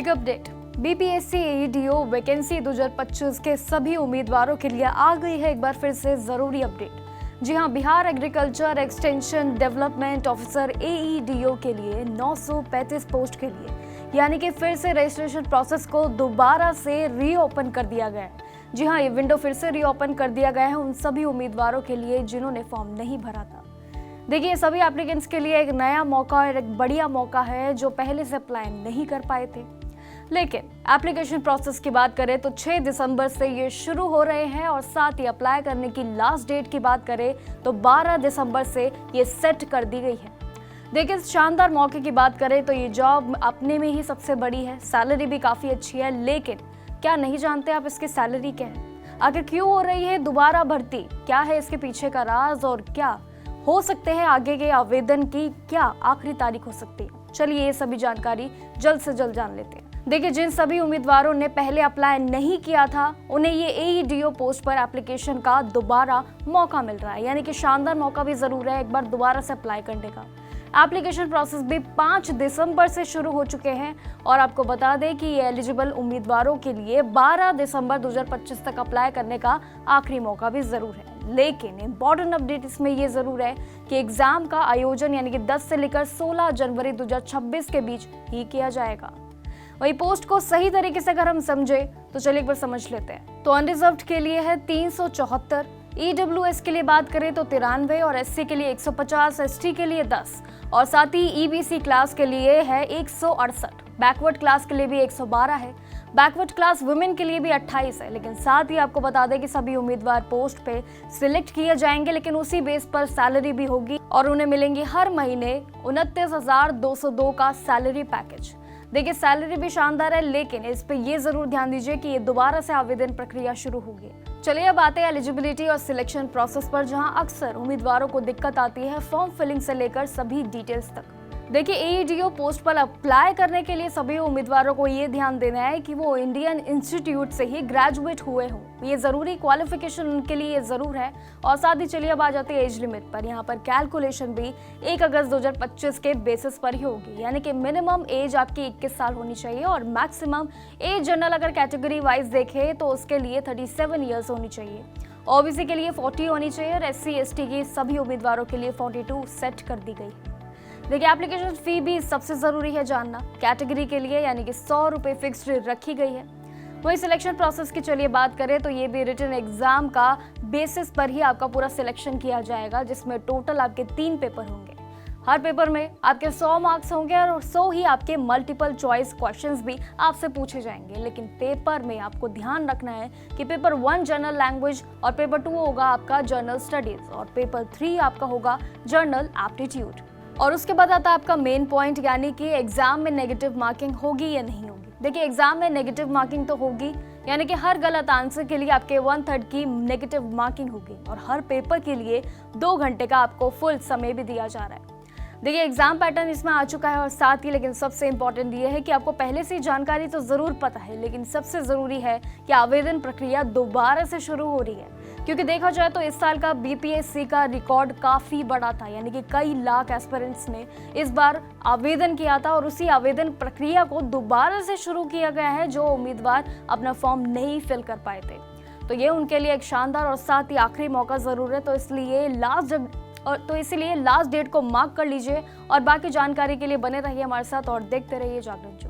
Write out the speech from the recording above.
Big update. BPSC एईडीओ vacancy 2025 के सभी उम्मीदवारों के लिए आ गई है एक बार फिर से जरूरी अपडेट। जी हां, Bihar agriculture extension development officer AEDO के लिए 935 पोस्ट के लिए यानी कि फिर से रजिस्ट्रेशन प्रोसेस को दोबारा से रीओपन कर दिया गया है। जी हां, ये विंडो फिर से रीओपन कर दिया गया है उन सभी उम्मीदवारों के लिए जिन्होंने फॉर्म नहीं भरा था। देखिए, सभी एप्लीकेंट्स के लिए एक नया मौका और एक बढ़िया मौका है जो पहले से अप्लाई नहीं कर पाए थे। लेकिन एप्लीकेशन प्रोसेस की बात करें तो 6 दिसंबर से ये शुरू हो रहे हैं और साथ ही अप्लाई करने की लास्ट डेट की बात करें तो 12 दिसंबर से ये सेट कर दी गई है। देखिए, इस शानदार मौके की बात करें तो ये जॉब अपने में ही सबसे बड़ी है, सैलरी भी काफ़ी अच्छी है। लेकिन क्या नहीं जानते आप इसकी सैलरी क्या है? आखिर क्यों हो रही है दोबारा भर्ती? क्या है इसके पीछे का राज और क्या हो सकते हैं आगे के आवेदन की क्या आखिरी तारीख हो सकती है? चलिए ये सभी जानकारी जल्द से जल्द जान लेते हैं। देखिए, जिन सभी उम्मीदवारों ने पहले अप्लाई नहीं किया था उन्हें ये एईडीओ पोस्ट पर एप्लीकेशन का दोबारा मौका मिल रहा है, यानी कि शानदार मौका भी जरूर है एक बार दोबारा से अप्लाई करने का। एप्लीकेशन प्रोसेस भी 5 दिसंबर से शुरू हो चुके हैं और आपको बता दें कि ये एलिजिबल उम्मीदवारों के लिए 12 दिसंबर 2025 तक अप्लाई करने का आखिरी मौका भी जरूर है। लेकिन इम्पॉर्टेंट अपडेट इसमें ये जरूर है कि एग्जाम का आयोजन यानी कि 10 से लेकर 16 जनवरी 2026 के बीच ही किया जाएगा। वही पोस्ट को सही तरीके से अगर हम समझे तो चलिए एक बार समझ लेते हैं। तो अनरिजर्व्ड के लिए है 374, ईडब्ल्यूएस के लिए बात करें तो 93 और एससी के लिए 150, एसटी के लिए 10 और साथ ही ईबीसी क्लास के लिए है 168, बैकवर्ड क्लास के लिए भी 112 है, बैकवर्ड क्लास वुमेन के लिए भी 28 है। लेकिन साथ ही आपको बता दें कि सभी उम्मीदवार पोस्ट पे सिलेक्ट किए जाएंगे, लेकिन उसी बेस पर सैलरी भी होगी और उन्हें मिलेंगी हर महीने 29,202 का सैलरी पैकेज। देखिए, सैलरी भी शानदार है, लेकिन इस पे ये जरूर ध्यान दीजिए कि ये दोबारा से आवेदन प्रक्रिया शुरू होगी। चलिए अब आते हैं एलिजिबिलिटी और सिलेक्शन प्रोसेस पर, जहां अक्सर उम्मीदवारों को दिक्कत आती है फॉर्म फिलिंग से लेकर सभी डिटेल्स तक। देखिए, एईडीओ पोस्ट पर अप्लाई करने के लिए सभी उम्मीदवारों को ये ध्यान देना है कि वो इंडियन इंस्टीट्यूट से ही ग्रेजुएट हुए हों। ये जरूरी क्वालिफिकेशन उनके लिए ये जरूर है। और साथ ही चलिए अब आ जाते हैं एज लिमिट पर। यहाँ पर कैलकुलेशन भी 1 अगस्त 2025 के बेसिस पर ही होगी, यानी कि मिनिमम एज आपकी 21 साल होनी चाहिए और मैक्सिमम एज जनरल अगर कैटेगरी वाइज देखें तो उसके लिए 37 ईयर्स होनी चाहिए। ओबीसी के लिए 40 होनी चाहिए और एससी एसटी की सभी उम्मीदवारों के लिए 42 सेट कर दी गई। देखिए, एप्लीकेशन फी भी सबसे जरूरी है जानना। कैटेगरी के लिए यानी कि 100 रुपये फिक्स्ड रखी गई है। वही सिलेक्शन प्रोसेस की चलिए बात करें तो ये भी रिटन एग्जाम का बेसिस पर ही आपका पूरा सिलेक्शन किया जाएगा, जिसमें टोटल आपके 3 पेपर होंगे। हर पेपर में आपके 100 मार्क्स होंगे और 100 ही आपके मल्टीपल चॉइस क्वेश्चंस भी आपसे पूछे जाएंगे। लेकिन पेपर में आपको ध्यान रखना है कि पेपर 1 जनरल लैंग्वेज और पेपर 2 होगा आपका जनरल स्टडीज और पेपर 3 आपका होगा जनरल एप्टीट्यूड। और उसके बाद आता है आपका मेन पॉइंट, यानी कि एग्जाम में नेगेटिव मार्किंग होगी या नहीं होगी। देखिए, एग्जाम में नेगेटिव मार्किंग तो होगी, यानी कि हर गलत आंसर के लिए आपके 1/3 की नेगेटिव मार्किंग होगी और हर पेपर के लिए 2 घंटे का आपको फुल समय भी दिया जा रहा है। देखिए, एग्जाम पैटर्न इसमें आ चुका है और साथ ही लेकिन सबसे इंपॉर्टेंट ये है कि आपको पहले से जानकारी तो जरूर पता है, लेकिन सबसे जरूरी है कि आवेदन प्रक्रिया दोबारा से शुरू हो रही है। क्योंकि देखा जाए तो इस साल का बीपीएससी का रिकॉर्ड काफी बड़ा था, यानी कि कई लाख एस्पिरेंट्स ने इस बार आवेदन किया था और उसी आवेदन प्रक्रिया को दोबारा से शुरू किया गया है जो उम्मीदवार अपना फॉर्म नहीं फिल कर पाए थे। तो ये उनके लिए एक शानदार और साथ ही आखिरी मौका जरूर है। तो इसीलिए लास्ट डेट को मार्क कर लीजिए और बाकी जानकारी के लिए बने रहिए हमारे साथ और देखते रहिए जागरण।